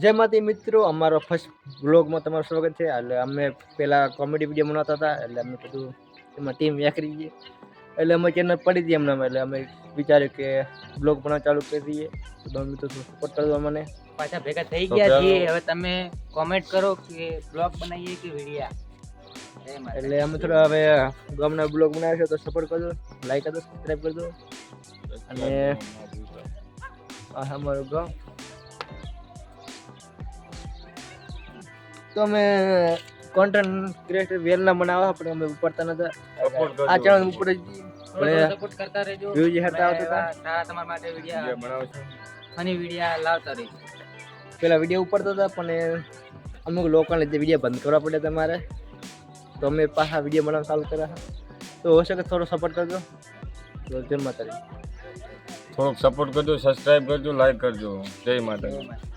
જય માતા મિત્રો, અમારો ફર્સ્ટ બ્લોગમાં તમારું સ્વાગત છે. એટલે અમે પહેલા કોમેડી વિડીયો બનાવતા હતા, એટલે અમે બધું એમાં ટીમ વ્યાકરી દઈએ, એટલે અમે ચેનલ પડી હતી એમને, એટલે અમે વિચાર્યું કે બ્લોગ બનાવવા ચાલુ કરી દઈએ. તો તમે મિત્રો સપોર્ટ કરજો મને. પાછા ભેગા થઈ ગયા છીએ. હવે તમે કોમેન્ટ કરો કે બ્લોગ બનાવીએ કે વિડિયા. એટલે અમે થોડા હવે ગામના બ્લોગ બનાવ્યો છે, તો સપોર્ટ કરજો, લાઈક કરજો, સબસ્ક્રાઈબ કરજો. અને આ અમારું ગામ તો અમે કોન્ટેન્ટ ક્રિએટર વેલના બનાવવા, પણ અમે ઉપડતા નતા. આ ચેનલ ઉપર સપોર્ટ કરતા રહેજો. વ્યૂઝ હેતા આવતા હતા, સારા તમારા માટે વિડિયા બનાવશું, ફની વિડિયા લાવતા રહીશું. પેલા વિડીયો ઉપડતા હતા, પણ અમુક લોકોને જે વિડીયો બંધ કરવા પડે તમારે, તો અમે પાછા વિડીયો બનાવવા ચાલુ કર્યા. તો હશે કે થોડો સપોર્ટ કરજો. તો જય માતાજી. થોડોક સપોર્ટ કરજો, સબસ્ક્રાઇબ કરજો, લાઈક કરજો. જય માતાજી.